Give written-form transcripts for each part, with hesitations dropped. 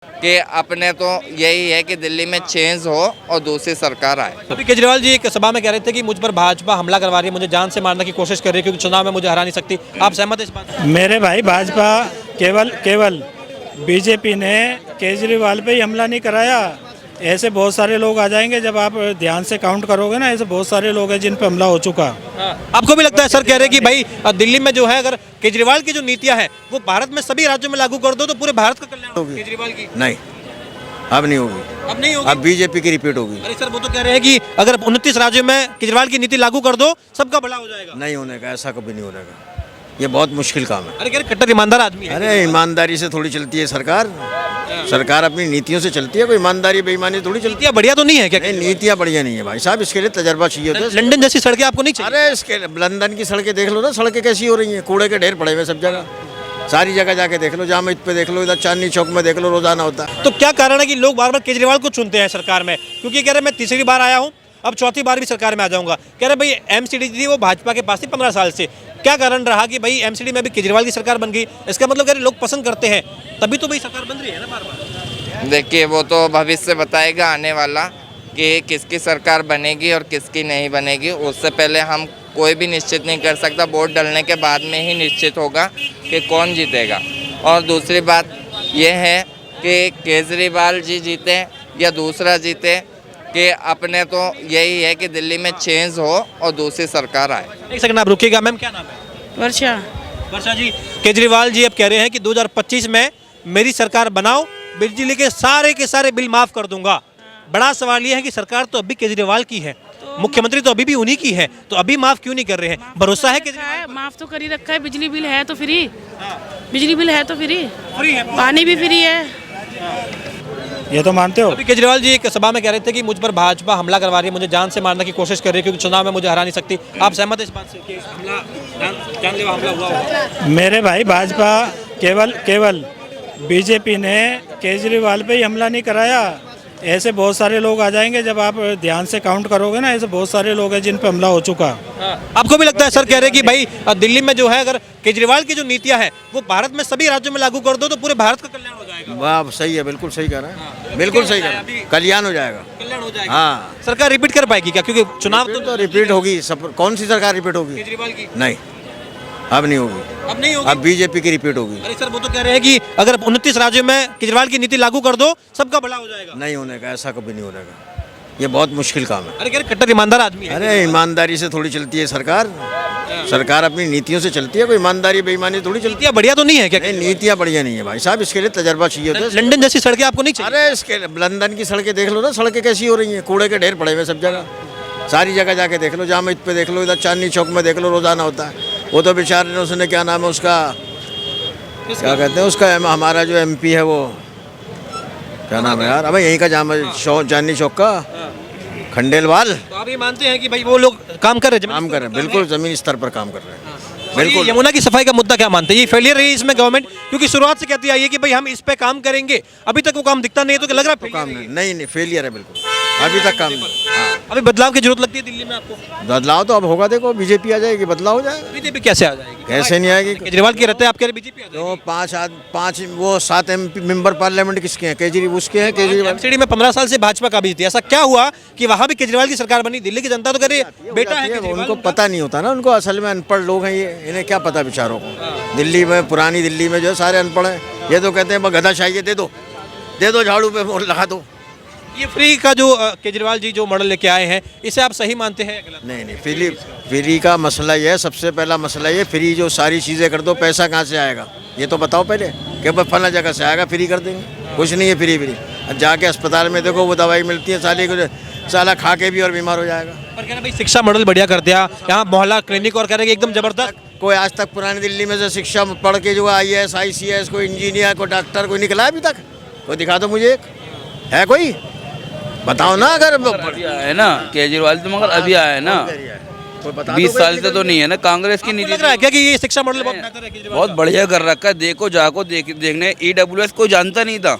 कि अपने तो यही है कि दिल्ली में चेंज हो और दूसरी सरकार आए। अभी केजरीवाल जी एक सभा में कह रहे थे कि मुझ पर भाजपा हमला करवा रही है, मुझे जान से मारने की कोशिश कर रही है क्योंकि चुनाव में मुझे हरा नहीं सकती। आप सहमत हैं इस बात से? मेरे भाई, भाजपा केवल बीजेपी ने केजरीवाल पे ही हमला नहीं कराया। ऐसे बहुत सारे लोग आ जाएंगे, जब आप ध्यान से काउंट करोगे ना, ऐसे बहुत सारे लोग हैं जिन पे हमला हो चुका। आपको भी लगता है सर, कह रहे हैं कि भाई दिल्ली में जो है अगर केजरीवाल की जो नीतियां हैं वो भारत में सभी राज्यों में लागू कर दो तो पूरे भारत का कल्याण होगा केजरीवाल की? नहीं, अब नहीं होगी। अब नहीं होगी? अब बीजेपी की रिपीट होगी। अरे सर, वो तो कह रहे हैं कि अगर 29 राज्यों में केजरीवाल की नीति लागू कर दो सबका भला हो जाएगा। नहीं होने का, ऐसा कभी नहीं होने का। ये बहुत मुश्किल काम है। अरे कह रहे कट्टर ईमानदार आदमी है। अरे ईमानदारी से थोड़ी चलती है सरकार। सरकार अपनी नीतियों से चलती है, कोई ईमानदारी बेईमानी थोड़ी चलती नीतियां बढ़िया तो नहीं है क्या? है। नीतियाँ बढ़िया नहीं है भाई साहब, इसके लिए तजर्बा चाहिए होता है। लंदन जैसी सड़कें आपको नहीं चाहिए? अरे इसके लंदन की सड़कें देख लो ना, सड़कें कैसी हो रही हैं, कूड़े के ढेर पड़े हुए सब जगह। सारी जगह जाके देख लो, जामा पे देख लो, इधर चांदनी चौक में देख लो, रोजाना होता है। तो क्या कारण है कि लोग बार बार केजरीवाल को चुनते हैं सरकार में? क्योंकि कह रहे मैं तीसरी बार आया हूँ, अब चौथी बार भी सरकार में आ जाऊंगा। कह रहे भाई एमसीडी थी वो भाजपा के पास थी 15 साल से, क्या कारण रहा कि भाई एमसीडी में भी केजरीवाल की सरकार बन गई? इसका मतलब कह रहे लोग पसंद करते हैं, तभी तो भाई सरकार बन रही है ना बार बार। देखिए, वो तो भविष्य बताएगा आने वाला कि किसकी सरकार बनेगी और किसकी नहीं बनेगी। उससे पहले हम कोई भी निश्चित नहीं कर सकता। वोट डलने के बाद में ही निश्चित होगा कि कौन जीतेगा। और दूसरी बात यह है कि केजरीवाल जी जीते या दूसरा जीते, कि अपने तो यही है कि दिल्ली में चेंज हो और दूसरी सरकार आए। एक सेकंड आप रुकिएगा। मैम क्या नाम है? वर्षा। वर्षा जी, केजरीवाल जी अब कह रहे हैं कि 2025 में मेरी सरकार बनाओ, बिजली के सारे बिल माफ कर दूंगा। बड़ा सवाल ये है कि सरकार तो अभी केजरीवाल की है, मुख्यमंत्री तो अभी भी उन्हीं की है, तो अभी माफ क्यों नहीं कर रहे हैं? भरोसा है केजरीवाल? माफ तो कर ही रखा है, बिजली बिल है तो फ्री। बिजली बिल है तो फ्री है, पानी भी फ्री है। ये तो मानते हो? अभी केजरीवाल जी एक सभा में कह रहे थे कि मुझ पर भाजपा हमला करवा रही है, मुझे जान से मारने की कोशिश कर रही है क्योंकि चुनाव में मुझे हरा नहीं सकती। आप सहमत हैं इस बात से कि जानलेवा हमला हुआ होगा? मेरे भाई, भाजपा केवल बीजेपी ने केजरीवाल पे ही हमला नहीं कराया। ऐसे बहुत सारे लोग आ जाएंगे, जब आप ध्यान से काउंट करोगे ना, ऐसे बहुत सारे लोग हैं जिन पे हमला हो चुका। आपको भी लगता है सर, कह रहे हैं कि भाई दिल्ली में जो है अगर केजरीवाल की जो नीतियां हैं वो भारत में सभी राज्यों में लागू कर दो तो पूरे भारत का कल्याण हो जाएगा? वाह, सही है, बिल्कुल सही कह रहे हैं, बिल्कुल सही कह रहे हैं। कल्याण हो जाएगा। कल्याण हो जाएगा। हाँ, सरकार रिपीट कर पाएगी क्या? क्योंकि चुनाव तो रिपीट होगी। कौन सी सरकार रिपीट होगी? केजरीवाल की नहीं, अब नहीं होगी। अब नहीं होगी? अब बीजेपी की रिपीट होगी। अरे सर, वो तो कह रहे हैं कि अगर 29 राज्यों में केजरीवाल की नीति लागू कर दो सबका भला हो जाएगा। नहीं होने का, ऐसा कभी नहीं होने का। ये बहुत मुश्किल काम है। अरे कह रहे कट्टर ईमानदार आदमी है। अरे ईमानदारी से थोड़ी चलती है सरकार। सरकार अपनी नीतियों से चलती है, कोई ईमानदारी बेईमानी थोड़ी चलती नीतियां बढ़िया तो नहीं है क्या? है। नीतियाँ बढ़िया नहीं है भाई साहब, इसके लिए तजर्बा चाहिए होता है। लंदन जैसी सड़कें आपको नहीं चाहिए? अरे इसके लंदन की सड़कें देख लो ना, सड़कें कैसी हो रही हैं, कूड़े के ढेर पड़े हुए सब जगह। सारी जगह जाके देख लो, जामा पे देख लो, इधर चांदनी चौक में देख लो, रोजाना होता है। वो तो बेचारे ने, उसने क्या नाम है उसका, क्या कहते हैं उसका, हमारा जो MP है वो क्या नाम है यार, अब यहीं का चांदनी चौक का खंडेलवाल। तो आप ये मानते हैं कि भाई वो लोग काम कर रहे हैं? काम कर रहे हैं, बिल्कुल जमीन स्तर पर काम कर रहे हैं, बिल्कुल। बिल्कुल। यमुना की सफाई का मुद्दा क्या मानते हैं? ये फेलियर रही इसमें गवर्नमेंट, क्योंकि शुरुआत से कहती आई है कि भाई हम इस पे काम करेंगे, अभी तक वो काम दिखता नहीं है, तो क्या लग रहा है काम नहीं, फेलियर है बिल्कुल, अभी तक काम नहीं। हाँ, अभी बदलाव की जरूरत लगती है दिल्ली में आपको? बदलाव तो अब होगा, देखो बीजेपी आ जाएगी, बदलाव हो जाएगा। बीजेपी कैसे आ जाएगी? कैसे नहीं आएगी? केजरीवाल की रहते हैं, आपके बीजेपी आ जाएगी? तो पाँच वो 7 MP मेंबर पार्लियामेंट किसके हैं? केजरीवाल उसके हैं। केजरीवाल एमसीडी में 15 साल से भाजपा का भी थी, ऐसा क्या हुआ कि वहाँ भी केजरीवाल की सरकार बनी? दिल्ली की जनता तो कह रही है बेटा है केजरीवाल। उनको पता नहीं होता ना, उनको असल में अनपढ़ लोग हैं ये, इन्हें क्या पता बेचारों को। दिल्ली में, पुरानी दिल्ली में जो है सारे अनपढ़ हैं। ये तो कहते हैं गधा चाहिए, दे दो झाड़ू पे लगा दो। ये फ्री का जो केजरीवाल जी जो मॉडल लेके आए हैं, इसे आप सही मानते हैं? नहीं, फ्री का मसला ये है, सबसे पहला मसला ये, फ्री जो सारी चीज़ें कर दो, पैसा कहाँ से आएगा ये तो बताओ पहले, कि फला जगह से आएगा, फ्री कर देंगे। कुछ नहीं है फ्री। अब जाके अस्पताल में देखो, वो दवाई मिलती है, साला खा के भी और बीमार हो जाएगा। पर कह रहे भाई शिक्षा मॉडल बढ़िया कर दिया, यहाँ मोहल्ला क्लिनिक, और कह रहे एकदम जबरदस्त। कोई आज तक पुरानी दिल्ली में से शिक्षा पढ़ के जो IAS ICS, कोई इंजीनियर, कोई डॉक्टर, कोई निकला है अभी तक? कोई दिखा दो मुझे, एक है कोई? बताओ ना। अगर अभी आया है ना केजरीवाल, तो मगर अभी आया है ना, 20 साल से तो नहीं है ना। कांग्रेस की नीति लग रहा है क्या कि ये शिक्षा मॉडल बहुत बेहतर है केजरीवाल बहुत बढ़िया कर रखा है। देखो जाको देखने EWS को जानता नहीं था,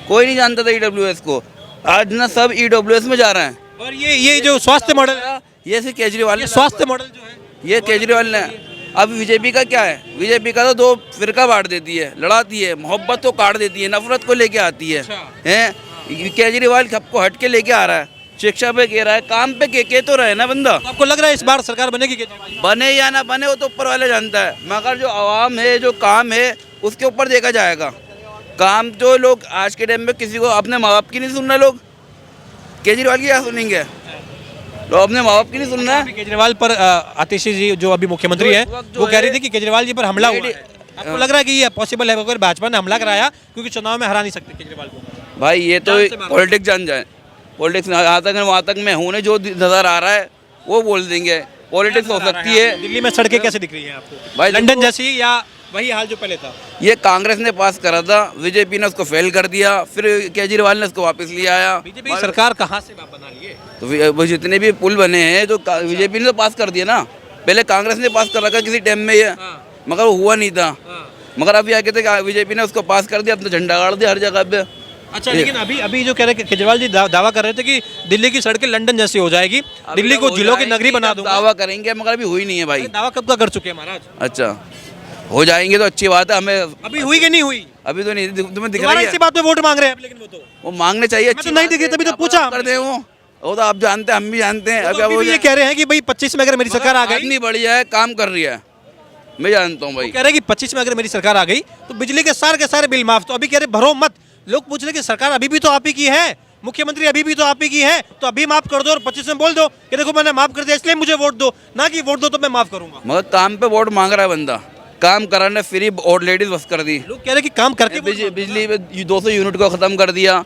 कोई नहीं जानता था EWS को। आज ना सब EWS में जा रहे हैं। और ये जो स्वास्थ्य मॉडल है, ये सिर्फ केजरीवाल ने, स्वास्थ्य मॉडल जो है ये केजरीवाल ने अब बीजेपी का क्या है, बीजेपी का तो दो फिरका बांट देती है, लड़ाती है, मोहब्बत को काट देती है, नफरत को लेके आती है। हैं केजरीवाल सबको हट के लेके आ रहा है, शिक्षा पे कह रहा है, काम पे के तो रहे ना बंदा। तो आपको लग रहा है इस बार सरकार बनेगी केजरीवाल? बने या ना बने वो तो ऊपर वाले जानता है, मगर जो आवाम है, जो काम है, उसके ऊपर देखा जाएगा। काम जो लोग आज के टाइम में किसी को अपने माँ बाप की नहीं सुन रहे, लोग केजरीवाल की क्या सुनेंगे, लोग अपने माँ बाप की नहीं सुन रहे हैं। केजरीवाल पर आतिशी जी जो अभी मुख्यमंत्री है वो कह रही थी कि केजरीवाल जी पर हमला हुआ है। आपको लग रहा है कि ये पॉसिबल है अगर भाजपा ने हमला कराया, क्योंकि चुनाव में हरा नहीं सकते केजरीवाल को? भाई ये तो पॉलिटिक्स जान जाए, पॉलिटिक्स यहाँ तक वहाँ तक मैं हूँ, जो नजर आ रहा है वो बोल देंगे। पॉलिटिक्स हो सकती है। दिल्ली में सड़कें कैसे दिख रही हैं आपको? भाई लंदन जैसी या वही हाल जो पहले था? ये कांग्रेस ने पास करा था, बीजेपी ने उसको फेल कर दिया, फिर केजरीवाल ने उसको वापस ले आया। बीजेपी सरकार कहाँ से बना लिए? तो वो जितने भी पुल बने हैं जो बीजेपी ने तो पास कर दिया ना, पहले कांग्रेस ने पास कर रखा किसी टाइम में ये, मगर वो हुआ नहीं था। मगर अभी आगे थे बीजेपी ने उसको पास कर दिया, अपना झंडा गाड़ दिया हर जगह पे। अच्छा, लेकिन अभी जो कह रहे केजरीवाल जी दावा कर रहे थे कि दिल्ली की सड़कें लंदन जैसी हो जाएगी, दिल्ली को जिलों की नगरी बना दूंगा। दावा करेंगे मगर अभी हुई नहीं है भाई। दावा कब का कर चुके हैं महाराज? अच्छा, हो जाएंगे तो अच्छी बात है। हमें अभी हुई कि नहीं हुई? अभी तो नहीं, तुम्हें दिख दोबारा रही इसी है बात पे वोट मांग रहे हैं आप, लेकिन वो मांगने चाहिए। तो नहीं दिख रही, तभी तो पूछा कर दे वो तो आप जानते हैं, हम भी जानते हैं। तो अभी ये कह रहे हैं कि भाई 25 में अगर मेरी सरकार आ गई, इतनी बढ़िया है, काम कर रही है, मैं जानता हूँ भाई। कह रहे हैं कि 25 में अगर मेरी सरकार आ गई तो बिजली के सारे बिल माफ। तो अभी कह रहे भरो मत। लोग पूछ रहे कि सरकार अभी भी तो आप ही की है, मुख्यमंत्री अभी भी तो आप ही की है, तो अभी माफ कर दो और 25 में बोल दो कि देखो मैंने माफ कर दिया इसलिए मुझे वोट दो, ना कि वोट दो तो मैं माफ करूंगा। मगर काम पे वोट मांग रहा है बंदा, काम कराने फ्री और लेडीज बस कर दी। लोग कह रहे हैं कि काम करके बिजली 200 यूनिट को खत्म कर दिया।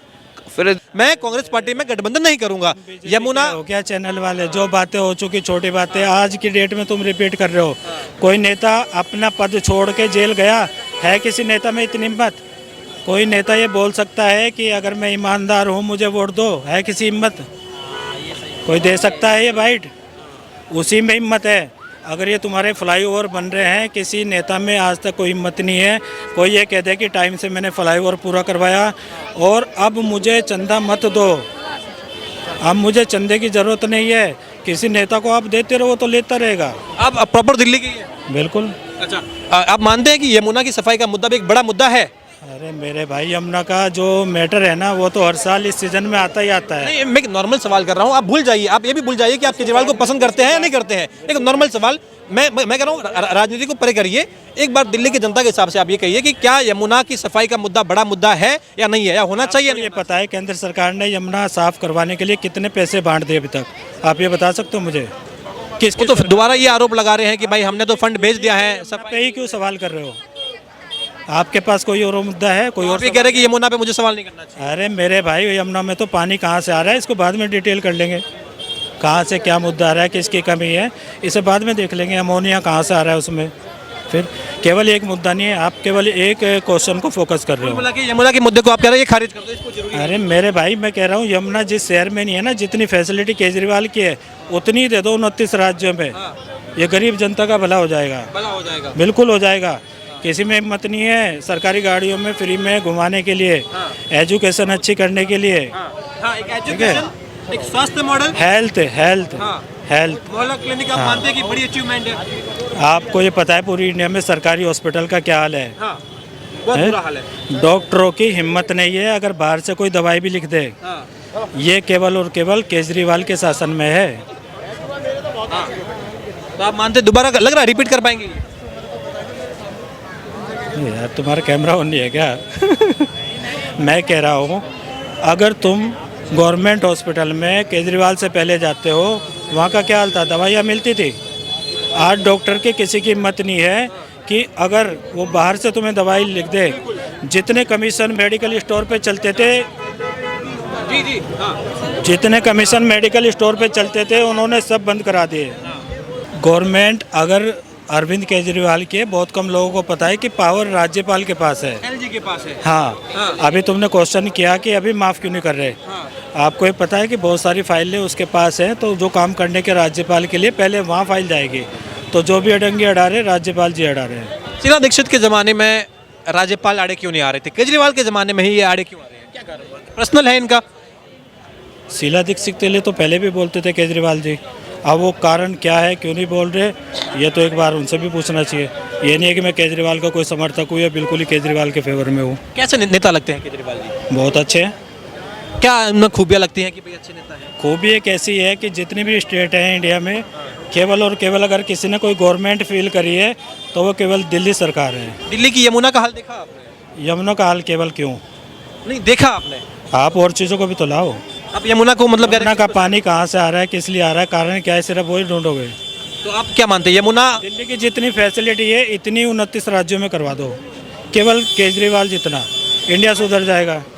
फिर मैं कांग्रेस पार्टी में गठबंधन नहीं करूंगा। यमुना हो क्या चैनल वाले, जो बातें हो चुकी छोटी बातें आज की डेट में तुम रिपीट कर रहे हो। कोई नेता अपना पद छोड़ के जेल गया है? किसी नेता में इतनी हिम्मत? कोई नेता ये बोल सकता है कि अगर मैं ईमानदार हूँ मुझे वोट दो? है किसी हिम्मत? कोई दे सकता है ये बाइट? उसी में हिम्मत है। अगर ये तुम्हारे फ्लाईओवर बन रहे हैं, किसी नेता में आज तक कोई हिम्मत नहीं है। कोई ये कह दे कि टाइम से मैंने फ्लाईओवर पूरा करवाया और अब मुझे चंदा मत दो, अब मुझे चंदे की ज़रूरत नहीं है। किसी नेता को आप देते रहो तो लेता रहेगा। आप प्रॉपर दिल्ली की है? बिल्कुल। अच्छा, आप मानते हैं कि यमुना की सफाई का मुद्दा भी एक बड़ा मुद्दा है? अरे मेरे भाई, यमुना का जो मैटर है ना वो तो हर साल इस सीजन में आता ही आता है। नहीं, मैं एक नॉर्मल सवाल कर रहा हूँ। आप भूल जाइए, आप ये भी भूल जाइए कि आप केजरीवाल को पसंद करते हैं या नहीं करते हैं। एक नॉर्मल सवाल, मैं कह रहा हूँ राजनीति को परे करिए। एक बार दिल्ली की जनता के हिसाब से आप ये कहिए कि क्या यमुना की सफाई का मुद्दा बड़ा मुद्दा है या नहीं है, या होना चाहिए? ये पता है केंद्र सरकार ने यमुना साफ करवाने के लिए कितने पैसे बांट दिए अभी तक? आप ये बता सकते हो मुझे? वो तो दोबारा ये आरोप लगा रहे हैं कि भाई हमने तो फंड भेज दिया है। सब पे ही क्यों सवाल कर रहे हो? आपके पास कोई और मुद्दा है? कोई और भी कह रहे हैं कि यमुना पे मुझे सवाल नहीं करना चाहिए। अरे मेरे भाई, यमुना में तो पानी कहाँ से आ रहा है इसको बाद में डिटेल कर लेंगे। कहाँ से क्या मुद्दा आ रहा है, किसकी कमी है, इसे बाद में देख लेंगे। अमोनिया कहाँ से आ रहा है उसमें? फिर केवल एक मुद्दा नहीं है, आप केवल एक क्वेश्चन को फोकस कर रहे हो। यमुना के मुद्दे को आप कह रहे हैं ये खारिज कर दो, इसको जरूरी है। अरे मेरे भाई, मैं कह रहा हूँ यमुना जिस शहर में नहीं है ना, जितनी फैसिलिटी केजरीवाल की है उतनी दे दो 29 राज्यों में। ये गरीब जनता का भला हो जाएगा, भला हो जाएगा, बिल्कुल हो जाएगा। किसी में हिम्मत नहीं है सरकारी गाड़ियों में फ्री में घुमाने के लिए, एजुकेशन अच्छी करने के लिए, एक एजुकेशन, एक स्वास्थ्य मॉडल, हेल्थ मोहल्ला क्लिनिक। आप मानते हैं कि बड़ी अचीवमेंट है? आपको ये पता है पूरी इंडिया में सरकारी हॉस्पिटल का क्या हाल है? बहुत बुरा हाल है। डॉक्टरों की हिम्मत नहीं है अगर बाहर से कोई दवाई भी लिख दे। ये केवल और केवल केजरीवाल के शासन में है। तो आप मानते, दोबारा लग रहा है रिपीट कर पाएंगे? यार तुम्हारा कैमरा ऑन नहीं है क्या? मैं कह रहा हूँ, अगर तुम गवर्नमेंट हॉस्पिटल में केजरीवाल से पहले जाते हो, वहाँ का क्या हाल था? दवाइयाँ मिलती थी। आज डॉक्टर के किसी की हिम्मत नहीं है कि अगर वो बाहर से तुम्हें दवाई लिख दे। जितने कमीशन मेडिकल स्टोर पे चलते थे, जितने कमीशन मेडिकल स्टोर पे चलते थे उन्होंने सब बंद करा दिए। गवर्नमेंट अगर अरविंद केजरीवाल के, बहुत कम लोगों को पता है कि पावर राज्यपाल के पास है, एलजी के पास है। हाँ। अभी तुमने क्वेश्चन किया कि अभी माफ़ क्यों नहीं कर रहे। आपको ये पता है कि बहुत सारी फाइलें उसके पास हैं, तो जो काम करने के राज्यपाल के लिए पहले वहाँ फाइल जाएगी। तो जो भी अडंगी अड़ा रहे, राज्यपाल जी अड़ा रहे हैं। शीला दीक्षित के ज़माने में राज्यपाल आड़े क्यों नहीं आ रहे थे? केजरीवाल के ज़माने में ही ये आड़े क्यों आ रहे हैं? क्या कारण पर्सनल है इनका? शीला दीक्षित के लिए तो पहले भी बोलते थे केजरीवाल जी, अब वो कारण क्या है, क्यों नहीं बोल रहे, ये तो एक बार उनसे भी पूछना चाहिए। ये नहीं है कि मैं केजरीवाल का कोई समर्थक हूँ या बिल्कुल ही केजरीवाल के फेवर में हूँ। कैसे नेता लगते हैं केजरीवाल जी? बहुत अच्छे हैं। क्या उनमें खूबियाँ लगती हैं कि भाई अच्छे नेता हैं? खूबी एक ऐसी है कि जितनी भी स्टेट हैं इंडिया में, केवल और केवल अगर किसी ने कोई गवर्नमेंट फील करी है तो वो केवल दिल्ली सरकार है। दिल्ली की यमुना का हाल देखा आपने? यमुना का हाल केवल क्यों, नहीं देखा आपने? आप और चीज़ों को भी तो लाओ। आप यमुना को मतलब यमुना का पानी कहाँ से आ रहा है, किस लिए आ रहा है, कारण क्या है, सिर्फ वही ढूंढोगे। तो आप क्या मानते हैं यमुना? दिल्ली की जितनी फैसिलिटी है इतनी 29 राज्यों में करवा दो, केवल केजरीवाल जितना, इंडिया सुधर जाएगा।